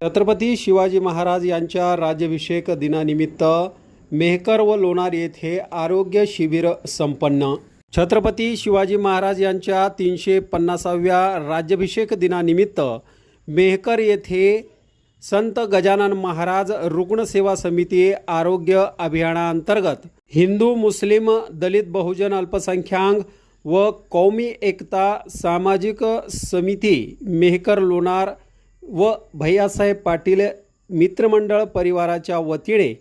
छत्रपती शिवाजी महाराज यांच्या राज्याभिषेक दिनानिमित्त मेहकर व लोणार येथे आरोग्य शिबिर संपन्न। छत्रपती शिवाजी महाराज यांच्या 350व्या राज्याभिषेक दिनानिमित्त मेहकर येथे संत गजानन महाराज रुग्णसेवा समिती आरोग्य अभियानांतर्गत हिंदू मुस्लिम दलित बहुजन अल्पसंख्याक व कौमी एकता सामाजिक समिती मेहकर लोणार व भैयासाहेब पाटील मित्रमंडळ परिवाराच्या वतीने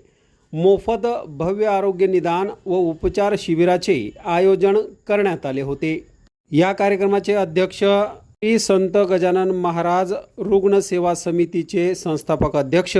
मोफत भव्य आरोग्य निदान व उपचार शिबिराचे आयोजन करण्यात आले होते। या कार्यक्रमाचे अध्यक्ष श्री संत गजानन महाराज रुग्णसेवा समितीचे संस्थापक अध्यक्ष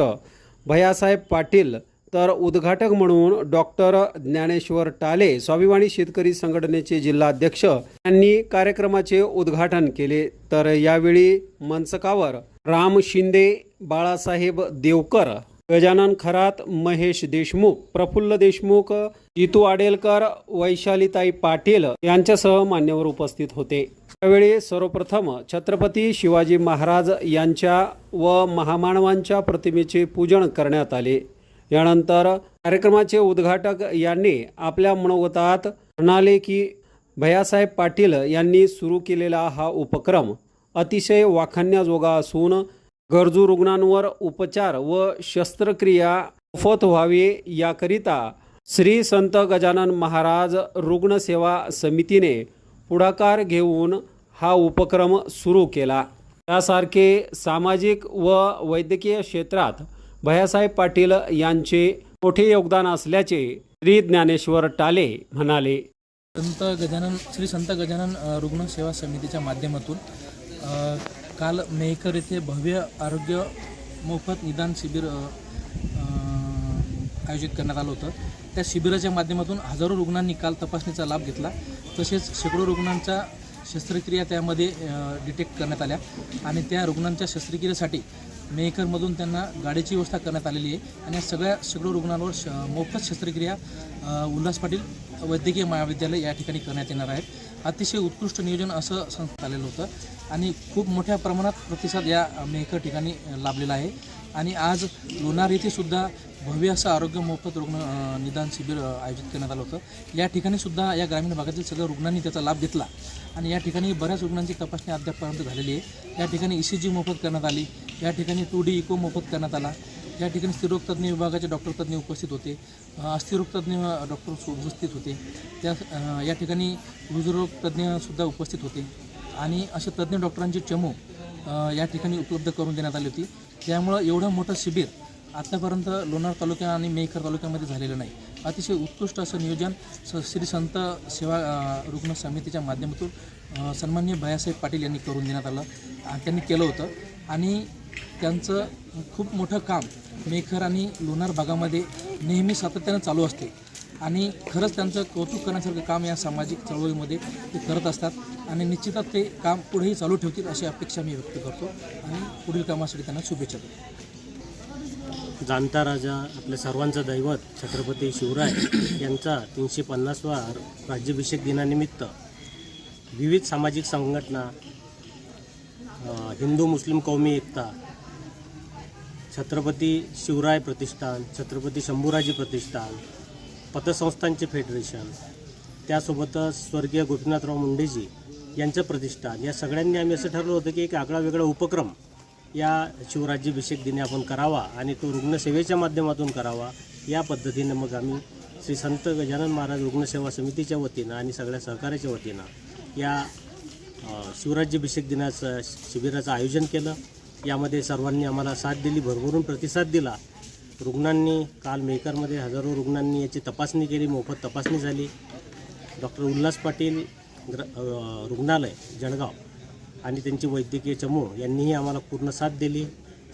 भैयासाहेब पाटील तर उद्घाटक म्हणून डॉक्टर ज्ञानेश्वर टाले स्वाभिमानी शेतकरी संघटनेचे जिल्हाध्यक्ष यांनी कार्यक्रमाचे उद्घाटन केले। तर यावेळी मंचकावर राम शिंदे, बाळासाहेब देवकर, गजानन खरात, महेश देशमुख, प्रफुल्ल देशमुख, जितू आडेलकर, वैशालीताई पाटील यांच्यासह मान्यवर उपस्थित होते। यावेळी सर्वप्रथम छत्रपती शिवाजी महाराज यांच्या व महामानवांच्या प्रतिमेचे पूजन करण्यात आले। यानंतर कार्यक्रमाचे उद्घाटक यांनी आपल्या मनोगतात म्हणाले की भैयासाहेब पाटील यांनी सुरू केलेला हा उपक्रम अतिशय वाखाणण्याजोगा असून गरजू रुग्णांवर उपचार व शस्त्रक्रिया मोफत व्हावी याकरिता श्री संत गजानन महाराज रुग्णसेवा समितीने पुढाकार घेऊन हा उपक्रम सुरू केला। त्यासारखे सामाजिक व वैद्यकीय क्षेत्रात भैयासाहेब पाटील यांचे मोठे योगदान असल्याचे श्री ज्ञानेश्वर टाले म्हणाले। श्री संत गजानन रुग्णसेवा समितीच्या माध्यमातून काल मेहकर येथे भव्य आरोग्य मोफत निदान शिबिर आयोजित करण्यात आलं होतं। त्या शिबिराच्या माध्यमातून हजारो रुग्णांनी काल तपासणीचा लाभ घेतला। तसेच शेकडो रुग्णांच्या शस्त्रक्रिया त्यामध्ये डिटेक्ट करण्यात आल्या आणि त्या रुग्णांच्या शस्त्रक्रियेसाठी मेहकरमधून त्यांना गाडीची व्यवस्था करण्यात आलेली आहे आणि सगळ्या शेकडो रुग्णांवर मोफत शस्त्रक्रिया उल्हास पाटील वैद्यकीय महाविद्यालय या ठिकाणी करण्यात येणार आहेत। अतिशय उत्कृष्ट नियोजन असं संस्थेत आलेलं होतं आणि खूप मोठ्या प्रमाणात प्रतिसाद या मेहकर ठिकाणी लाभलेला आहे। आणि आज लोणार येथे सुद्धा भव्य असं आरोग्य मोफत रुग्ण निदान शिबिर आयोजित करण्यात आलं होतं। या ठिकाणी सुद्धा या ग्रामीण भागातील सगळ्या रुग्णांनी त्याचा लाभ घेतला आणि या ठिकाणी बऱ्याच रुग्णांची तपासणी अद्यापपर्यंत झालेली आहे। या ठिकाणी ECG मोफत करण्यात आली, या ठिकाणी 2D इको मोफत करण्यात आला, या ठिकाणी स्त्रीरोगतज्ञ विभागाचे डॉक्टर तज्ज्ञ उपस्थित होते, अस्थिरोगतज्ञ डॉक्टर उपस्थित होते, या ठिकाणी हृदयरोगतज्ञसुद्धा उपस्थित होते आणि अशा तज्ज्ञ डॉक्टरांची चमू या ठिकाणी उपलब्ध करून देण्यात आली होती। त्यामुळं एवढं मोठं शिबिर आत्तापर्यंत लोणार तालुक्या आणि मेहकर तालुक्यामध्ये झालेलं नाही। अतिशय उत्कृष्ट असं नियोजन श्री संत सेवा रुग्ण समितीच्या माध्यमातून सन्माननीय भैयासाहेब पाटील यांनी करून देण्यात आलं, त्यांनी केलं होतं आणि त्यांचं खूप मोठं काम मेहकर आणि लोणार भागामध्ये नेहमी सातत्यानं चालू असते आणि खरंच त्यांचं कौतुक करण्यासारखं काम या सामाजिक चळवळीमध्ये ते करत असतात आणि निश्चितच ते काम पुढेही चालू ठेवतील अशी अपेक्षा मी व्यक्त करतो आणि पुढील कामासाठी त्यांना शुभेच्छा देतो। जाणता राजा आपल्या सर्वांचं दैवत छत्रपती शिवराय यांचा 350वा राज्याभिषेक दिनानिमित्त विविध सामाजिक संघटना, हिंदू मुस्लिम कौमी एकता, छत्रपती शिवराय प्रतिष्ठान, छत्रपती शंभूराजे प्रतिष्ठान, पतसंस्थांचे फेडरेशन, त्यासोबतच स्वर्गीय गोपीनाथराव मुंडेजी यांचं प्रतिष्ठान, या सगळ्यांनी आम्ही असं ठरवलं होतं की एक आगळा वेगळा उपक्रम या शिवराज्याभिषेक दिनी आपण करावा आणि तो रुग्णसेवेच्या माध्यमातून करावा। या पद्धतीने मग आम्ही श्री संत गजानन महाराज रुग्णसेवा समितीच्या वतीनं आणि सगळ्या सहकार्याच्या वतीनं या शिवराज्याभिषेक दिनाचं शिबिराचं आयोजन केलं। यामध्ये सर्वांनी आम्हाला साथ दिली, भरभरून प्रतिसाद दिला। रुग्णांनी काल मेहकरमध्ये हजारो रुग्णांनी याची तपासणी केली, मोफत तपासणी झाली। डॉक्टर उल्हास पाटील रुग्णालय जळगाव आणि त्यांची वैद्यकीय चमू यांनीही आम्हाला पूर्ण साथ दिली।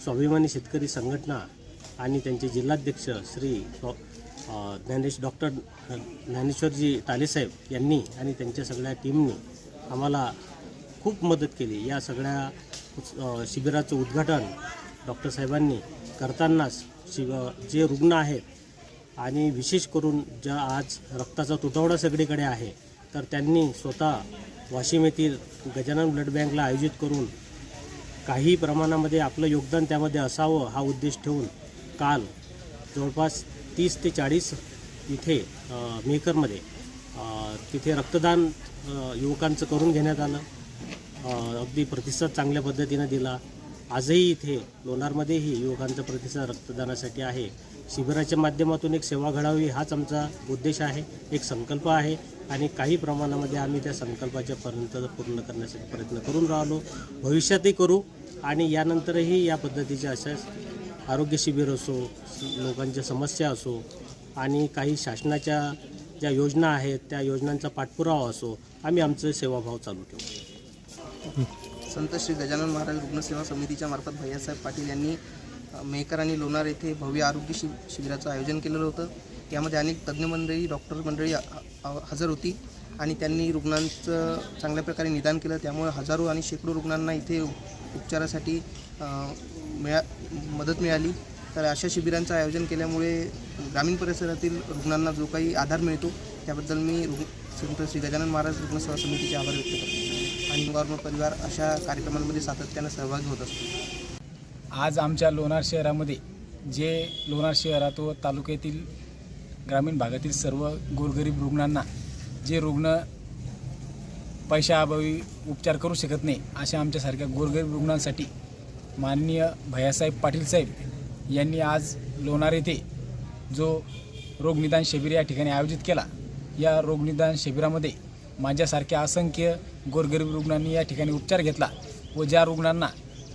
स्वाभिमानी शेतकरी संघटना आणि त्यांचे जिल्हाध्यक्ष श्री डॉक्टर ज्ञानेश्वरजी टालेसाहेब यांनी आणि त्यांच्या सगळ्या टीमनी आम्हाला खूप मदत केली। या सगळ्या शिबिराचं उद्घाटन डॉक्टर साहेबांनी करतानाच जे रुग्ण आहेत आणि विशेष करून ज्या आज रक्ताचा तुटवडा सगळीकडे आहे, तर त्यांनी स्वतः वाशिम येथील गजानन ब्लड बँकला आयोजित करून काही प्रमाणामध्ये आपलं योगदान त्यामध्ये असावं हा उद्देश ठेवून काल जवळपास 30 ते 40 इथे मेहकरमध्ये तिथे रक्तदान युवकांचं करून घेण्यात आलं. अगदी प्रतिसाद चांगल्या पद्धतीनं दिला. आजही इथे लोणारमध्येही युवकांचा प्रतिसाद रक्तदानासाठी आहे. शिबिराच्या माध्यमातून एक सेवा घडावी हाच आमचा उद्देश आहे, एक संकल्प आहे आणि काही प्रमाणामध्ये आम्ही त्या संकल्पाच्या पर्यंत पूर्ण करण्यासाठी प्रयत्न करून राहिलो, भविष्यातही करू आणि यानंतरही या पद्धतीच्या अशाच आरोग्य शिबिर असो, लोकांच्या समस्या असो आणि काही शासनाच्या ज्या योजना आहेत त्या योजनांचा पाठपुरावा असो, आम्ही आमचं सेवाभाव चालू ठेवू. संत श्री गजानन महाराज रुग्णसेवा समितीच्या मार्फत भैयासाहेब पाटील यांनी मेहकर आणि लोणार येथे भव्य आरोग्य शिबिराचं आयोजन केलेलं होतं. यामध्ये अनेक तज्ज्ञ मंडळी, डॉक्टर मंडळी हजर होती आणि त्यांनी रुग्णांचं चांगल्या प्रकारे निदान केलं. त्यामुळे हजारो आणि शेकडो रुग्णांना इथे उपचारासाठी मदत मिळाली. तर अशा शिबिरांचं आयोजन केल्यामुळे ग्रामीण परिसरातील रुग्णांना जो काही आधार मिळतो त्याबद्दल मी संत श्री गजानन महाराज रुग्णसेवा समितीचे आभार व्यक्त करतो आणि गौरव परिवार अशा कार्यक्रमांमध्ये सातत्यानं सहभागी होत असतो. आज आमच्या लोणार शहरामध्ये जे लोणार शहरात व तालुक्यातील ग्रामीण भागातील सर्व गोरगरीब रुग्णांना जे रुग्ण पैशाअभावी उपचार करू शकत नाही अशा आमच्यासारख्या गोरगरीब रुग्णांसाठी माननीय भैयासाहेब पाटील साहेब यांनी आज लोणार येथे जो रोगनिदान शिबिर या ठिकाणी आयोजित केला. या रोगनिदान शिबिरामध्ये माझ्यासारख्या असंख्य गोरगरीब रुग्णांनी या ठिकाणी उपचार घेतला व ज्या रुग्णांना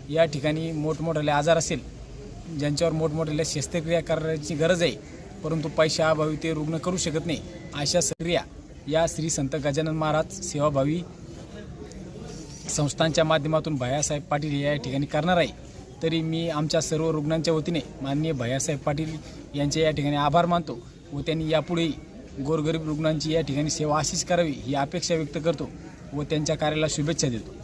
या ठिकाणी मोठमोठाले आजार असेल, ज्यांच्यावर मोठमोठ्या शस्त्रक्रिया करण्याची गरज आहे परंतु पैशाअभावी ते रुग्ण करू शकत नाही, अशा क्रिया या श्री संत गजानन महाराज सेवाभावी संस्थांच्या माध्यमातून भैयासाहेब पाटील या ठिकाणी करणार आहे. तरी मी आमच्या सर्व रुग्णांच्या वतीने माननीय भैयासाहेब पाटील यांचे या ठिकाणी आभार मानतो व त्यांनी यापुढेही गोरगरीब रुग्णांची या ठिकाणी सेवा अशीच करावी ही अपेक्षा व्यक्त करतो व त्यांच्या कार्याला शुभेच्छा देतो.